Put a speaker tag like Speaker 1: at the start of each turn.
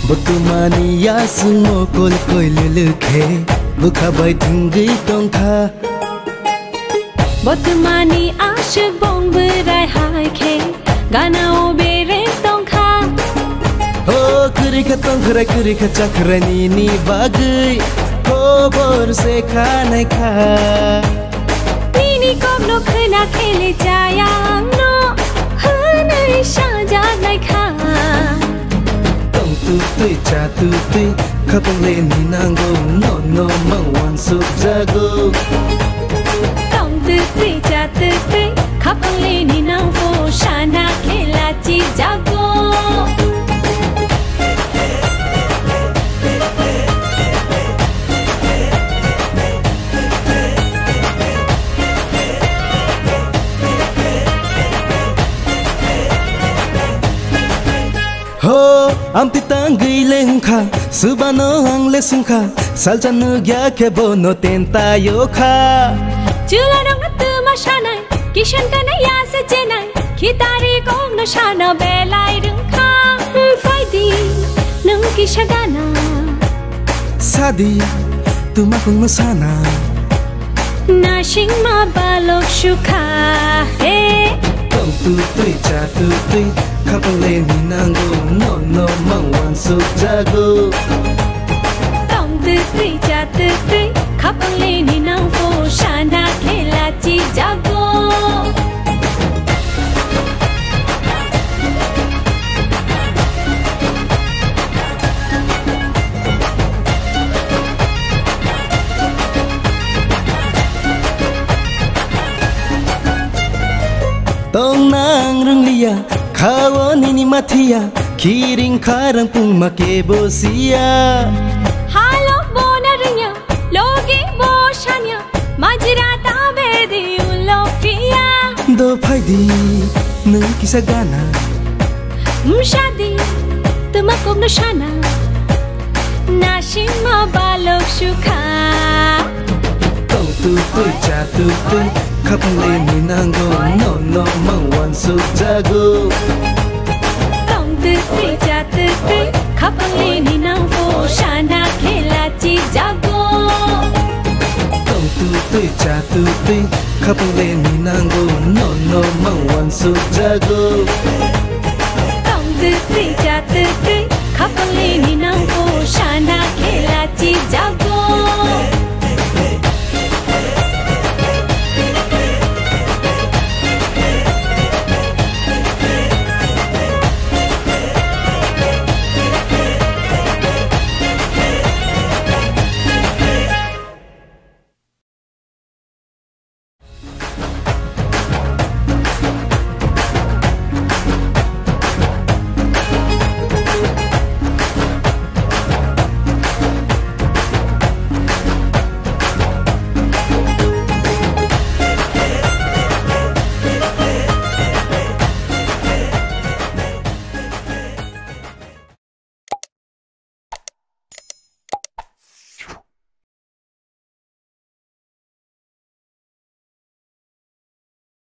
Speaker 1: Butumani ya sumo kol koi lulukhe Bukha bai thungi tongkha
Speaker 2: Butumani ashik bong berai hai khe Gana o bere tongkha
Speaker 1: Oh kurikha tongkhrai kurikha chakrani ni bagai Ho bor se kha nai kha
Speaker 2: Nini kok no khna khele jayang no Hanai shaja nai kha
Speaker 1: Tu tui cha tu tui khapang le ni nango no no mang wan su jago
Speaker 2: Tong tu tui cha tu tui khapang le ni nang fo shana khela chi jago
Speaker 1: Ho am ti tang gei leng kha subano ang le sung kha sal chan nu gya ke bo no ten ta yo kha
Speaker 2: Chula dong na tu ma shanai kishan ka na ya se chenai khitari kong no shana belai rung kha phai di nung kishagana
Speaker 1: Sadi tu ma kung no sana
Speaker 2: na shing ma balok shukha he
Speaker 1: Tong tu tui cha tu tui khapang le ni nango no no mang wan su jago
Speaker 2: Tong tu tui cha tu tui khapang le ni nang fo shana khela chi jago
Speaker 1: Tong nang rung liya khawo ni ni mathia kiring kharang pung ma ke bo sia
Speaker 2: Halo bona rinya logi bo shanya majra ta be di ulofia
Speaker 1: Do phai di nung kisa gana
Speaker 2: Shadi tuma kong no shana na shing ma balok shukha
Speaker 1: Tong tu tui cha tu tui khapang le ni nango no no mang wan su jago
Speaker 2: Tong tu tui cha tu tui khapang le ni nang fo shana khela chi jago
Speaker 1: Tong tu tui cha tu tui khapang le ni nango no no mang wan su jago